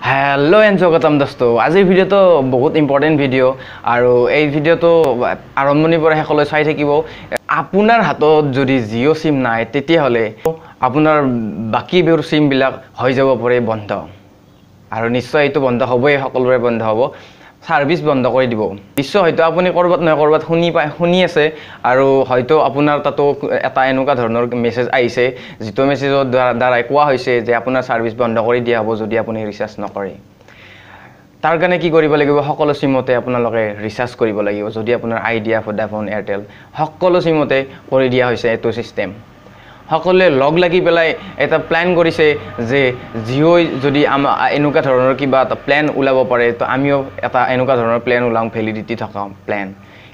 Hello and Jogatam Dosto. Azir video to বহুত important video আৰু এই ভিডিওটো আৰম্ভণিৰ পৰা শেষলৈ চাই থাকিব আপোনাৰ হাতত যদি জিঅ' সিম নাই তেতিয়া হলে আপোনাৰ বাকি বেৰ সিম বিলাক হৈ যাব পাৰে বন্ধ আৰু নিশ্চয় এটো বন্ধ হ'বই সকলোৰে বন্ধ হ'ব সাৰ্ভিস বন্ধ কৰি দিব নিশ্চয় হয়তো আপুনি কৰবাত নহয় কৰবাত শুনি আছে আৰু হয়তো আপোনাৰ তাতো এটা এনেকুৱা ধৰণৰ মেছেজ আহিছে যিটো মেছেজৰ দ্বাৰা কোৱা হৈছে যে আপোনাৰ সাৰ্ভিস বন্ধ কৰি দিয়া হ'ব যদি আপুনি ৰিচাৰ্জ নকৰে তাৰ কাৰণে কি কৰিব লাগিব সকলো সিমতে আপোনালোকে ৰিচাৰ্জ কৰিব লাগিব যদি আপোনাৰ আইডিয়া ভোডাফোন এয়াৰটেল সকলো সিমতে কৰি দিয়া হৈছে এটো সিস্টেম সকলে লগ লাগি পেলাই এটা প্ল্যান কৰিছে যে জিঅ' যদি এনেকুৱা ধৰণৰ কিবা এটা প্ল্যান উলাব পাৰে তো আমিও এটা এনেকুৱা ধৰণৰ প্ল্যান উলাম ভ্যালিডিটি থকা প্ল্যান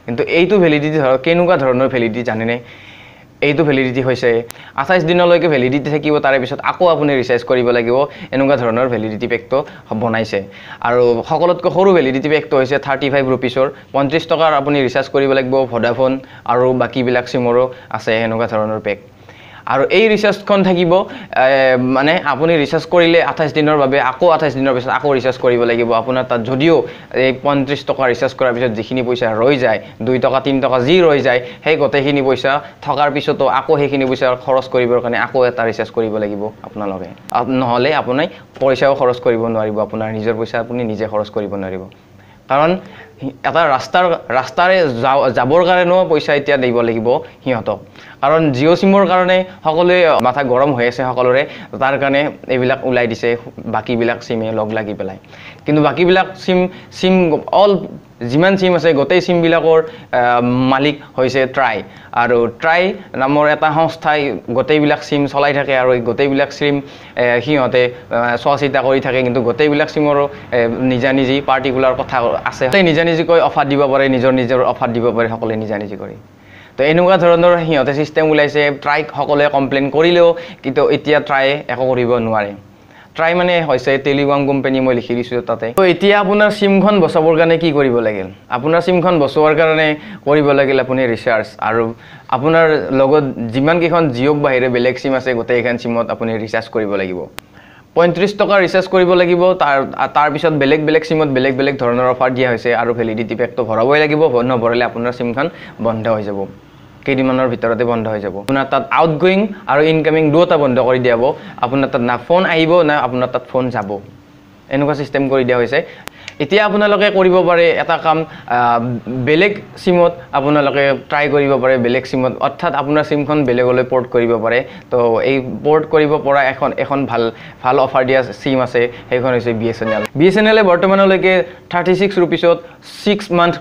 কিন্তু এইটো ভ্যালিডিটি কেনেকুৱা ধৰণৰ ভ্যালিডিটি জানেনে এইটো ভ্যালিডিটি হৈছে 28 দিনলৈকে ভ্যালিডিটি থাকিব তাৰে পিছত আকৌ আপুনি ৰিচাৰ্জ কৰিব লাগিব এনেকুৱা ধৰণৰ ভ্যালিডিটি পেকটো বনাইছে আৰু সকলোতকৈ সৰু ভ্যালিডিটি পেকটো হৈছে 35 रुपीसৰ 35 টকাৰ আপুনি ৰিচাৰ্জ কৰিব লাগিব ভোডাফোন আৰু বাকি বিলাক সিমৰো আছে এনেকুৱা ধৰণৰ পেক আৰু এই ৰিচাৰ্জখন থাকিব মানে আপুনি ৰিচাৰ্জ কৰিলে 28 দিনৰ বাবে আকৌ 28 দিনৰ পিছত আকৌ ৰিচাৰ্জ কৰিব লাগিব আপোনাৰ তাত যদিও এই 35 টকা ৰিচাৰ্জ কৰাৰ পিছত যিখিনি পইচা ৰৈ যায় 2 টকা 3 টকা যি ৰৈ যায় সেই গটেখিনি পইচা থকাৰ পিছতো আকৌ সেইখিনি পইচা খৰচ কৰিবৰ কাৰণে আকৌ এটা ৰিচাৰ্জ কৰিব লাগিব আপোনালোকে নহলে আপুনি পইচাও খৰচ কৰিব নোৱাৰিব আপোনাৰ নিজৰ পইচা আপুনি নিজে খৰচ কৰিব নোৱাৰিব কাৰণ এটা ৰাস্তাৰে যাবৰ কাৰণেও পইচা এতিয়া দিব লাগিব হিহঁতক কাৰণ জিঅ' সিমৰ কাৰণে সকলোৱে মাথা গৰম হৈ আছে সকলোৰে তাৰ কাৰণে এইবিলাক উলাই দিছে বাকি বিলাক সিমে লগ লাগি পেলাই কিন্তু বাকি বিলাক সিম অল জিমান সিম আছে গোটেই সিম বিলাকৰ মালিক হৈছে ট্ৰাই আৰু ট্ৰাই নামৰ এটা সংস্থাই গোটেই বিলাক সিম চলাই থাকে আৰু এই গোটেই বিলাক সিম হিহঁতে সচিতা কৰি থাকে কিন্তু গোটেই বিলাক সিমৰ নিজা নিজে পাৰ্টিকুলাৰ কথা আছে নিজা নিজে কৈ অফাৰ দিব পাৰে নিজৰ অফাৰ দিব পাৰে সকলে নিজা নিজে কৰি তো এনেকুৱা ধৰণৰ হিহঁতে সিস্টেম উলাইছে ট্ৰাই সকলে কমপ্লেইন কৰিলেও কিন্তু এতিয়া ট্ৰাই একো কৰিব নোৱাৰে ট্ৰাই মানে হৈছে টেলিকম কোম্পানী মই লিখি দিছো তাতে তো এতিয়া আপোনাৰ সিমখন বচাবৰ কাৰণে কি কৰিব লাগিল আপোনাৰ সিমখন বচাবৰ কাৰণে কৰিব লাগিল আপুনি ৰিচাৰ্জ আৰু আপোনাৰ লগত যিমান কিখন জিঅ' বাহিৰে বেলেগ সিম আছে গোটেইখন সিমত আপুনি ৰিচাৰ্জ কৰিব লাগিব 35 টকা ৰিচাৰ্জ কৰিব লাগিব তাৰ পিছত বেলেগ সিমত বেলেগ ধৰণৰ অফাৰ দিয়া হৈছে আৰু ভ্যালিডিটি পেকটো ভৰাবই লাগিব নভৰালে আপোনাৰ সিমখন বন্ধ হৈ যাব কেইদিনমানৰ ভিতৰতে বন্ধ হৈ যাব আপোনাৰ তাত আউটগোইং আৰু ইনকামিং দুটা বন্ধ কৰি দিয়াব আপোনাৰ তাত না ফোন আহিব না আপোনাৰ তাত ফোন যাব এনেকুৱা সিস্টেম কৰি দিয়া হৈছে এতিয়া আপোনালোকে কৰিব পাৰে এটা কাম বেলেগ সিমত আপোনালোকে ট্ৰাই কৰিব পাৰে বেলেগ সিমত অৰ্থাৎ আপোনাৰ সিমখন বেলেগলৈ পোৰ্ট কৰিব পাৰে তো এই পোৰ্ট কৰিব পৰা এখন ভাল অফাৰ দিয়া সিম আছে সেইখন হৈছে বিএসএনএল বৰ্তমানলৈকে 36 रुपीसত 6 মান্থ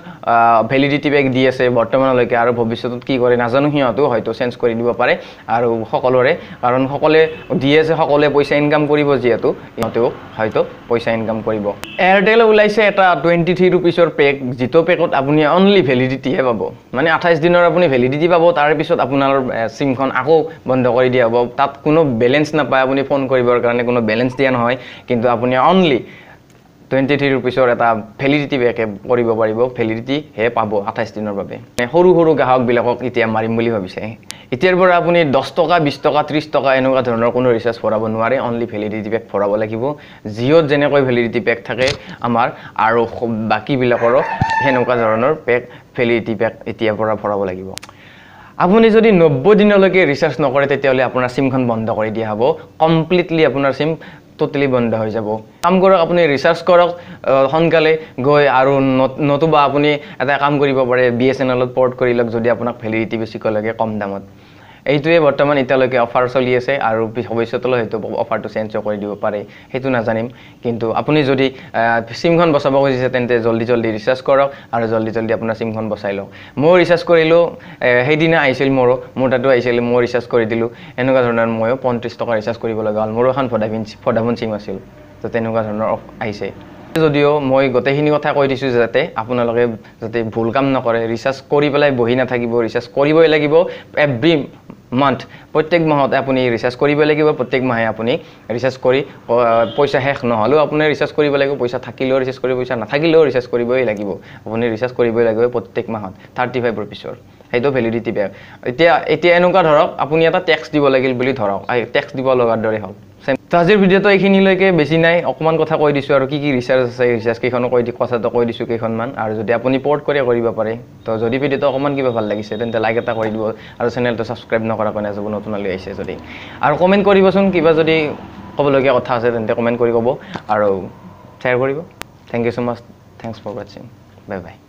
ভ্যালিডিটি পেক দি আছে বৰ্তমানলৈকে আৰু ভৱিষ্যতত কি কৰে নাজানো হিহঁতো হয়তো চেঞ্জ কৰি দিব পাৰে আৰু সকলোৰে কাৰণ সকলে দি আছে সকলে পইচা ইনকাম কৰিব যিহেতু হিহঁতেও হয়তো পইচা ইনকাম কৰিব এয়াৰটেল উলাইছে এটা 23 रुपीसৰ পেক যিটো পেকত আপুনি অনলি ভ্যালিডিটি হে পাব মানে 28 দিনৰ আপুনি ভ্যালিডিটি পাব তাৰ পিছত আপোনাৰ সিমখন আকৌ বন্ধ কৰি দিয়া হ'ব তাত কোনো বেলেন্স নাপায় আপুনি ফোন কৰিবৰ কাৰণে কোনো বেলেন্স দিয়া নহয় কিন্তু আপুনি অনলি 23 रुपीसৰ এটা ভ্যালিডিটি পেক কৰিব পাৰিব ভ্যালিডিটি হে পাব 28 দিনৰ বাবে সৰু গ্ৰাহক বিলাকক এতিয়া মাৰিম বুলি ভাবিছে এতিয়াৰ পৰা আপুনি 10 টকা 20 টকা 30 টকা এনেকুৱা ধৰণৰ কোনো ৰিচাৰ্জ ভৰাব নোৱাৰে অনলি ভ্যালিডিটি পেক ভৰাব লাগিব জিঅ'ত যেনেকৈ ভ্যালিডিটি পেক থাকে আমাৰ আৰু বাকি বিলাকৰো হেনেকুৱা ধৰণৰ পেক ভ্যালিডিটি পেক এতিয়াৰ পৰা ভৰাব লাগিব আপুনি যদি 90 দিনলৈকে ৰিচাৰ্জ নকৰে তেতিয়াহলে আপোনাৰ সিমখন বন্ধ কৰি দিয়া হ'ব কমপ্লিটলি আপোনাৰ সিম টোটালি বন্ধ হৈ যাব কাম কৰক আপুনি ৰিচাৰ্জ কৰক হনকালে গৈ আৰু নতুবা আপুনি এটা কাম কৰিব পাৰে বিএসএনএলত পোৰ্ট কৰি লওক যদি আপোনাক ভ্যালিডিটি বেছি লাগে কম দামত এইটোৱে বৰ্তমান এতিয়ালৈকে অফাৰ চলি আছে আৰু ভৱিষ্যতলৈ হয়তো অফাৰটো চেঞ্জ কৰি দিব পাৰে হেতু নাজানিম কিন্তু আপুনি যদি সিমখন বচাব খুজিছে তেন্তে জলদি ৰিচাৰ্জ কৰক আৰু জলদি আপোনাৰ সিমখন বচাই লওক মই ৰিচাৰ্জ কৰিলো সেইদিনা আহিছিল মোৰ তাতো আহিছিল মই ৰিচাৰ্জ কৰি দিলো এনেকুৱা ধৰণৰ মই 35 টকা ৰিচাৰ্জ কৰিব লগা হ'ল মোৰ এখন ভোডাফোন সিম আছিল তো তেনেকুৱা ধৰণৰ আহিছে যদিও মই গোটেইখিনি কথা কৈ দিছো যাতে আপোনালোকে যাতে ভুল কাম নকৰে ৰিচাৰ্জ কৰি পেলাই বহি নাথাকিব ৰিচাৰ্জ কৰিবই লাগিব এভৰি মান্থ প্ৰত্যেক মাহত আপুনি ৰিচাৰ্জ কৰিব লাগিব প্ৰত্যেক মাহে আপুনি ৰিচাৰ্জ কৰি পইচা শেষ নহলেও আপুনি ৰিচাৰ্জ কৰিব লাগিব পইচা থাকিলেও ৰিচাৰ্জ কৰিব পইচা নাথাকিলেও ৰিচাৰ্জ কৰিবই লাগিব আপুনি ৰিচাৰ্জ কৰিবই লাগিব প্ৰত্যেক মাহত 35 रुपीसৰ হেটো ভ্যালিডিটি পেক এতিয়া এনেকুৱা ধৰক আপুনি এটা ট্যাক্স দিব লাগিল বুলি ধৰক ট্যাক্স দিব লগাৰ দৰে হ'ল তো আজিৰ ভিডিঅ'টো এইখিনিলৈকে বেছি নাই অকণমান কথা কৈ দিছোঁ আৰু কি ৰিচাৰ্জ আছে ৰিচাৰ্জ কেইখনো কথাটো কৈ দিছোঁ কেইখনমান আৰু যদি আপুনি পৰ্ট কৰি কৰিব পাৰে তো যদি ভিডিঅ'টো অকণমান কিবা ভাল লাগিছে তেন্তে লাইক এটা কৰি দিব আৰু চেনেলটো ছাবস্ক্ৰাইব নকৰাকৈ নাযাব নতুনলৈ আহিছে যদি আৰু কমেণ্ট কৰিবচোন কিবা যদি ক'বলগীয়া কথা আছে তেন্তে কমেণ্ট কৰি ক'ব আৰু শ্বেয়াৰ কৰিব thank you so' much thanks for ৱাচিং বাই বাই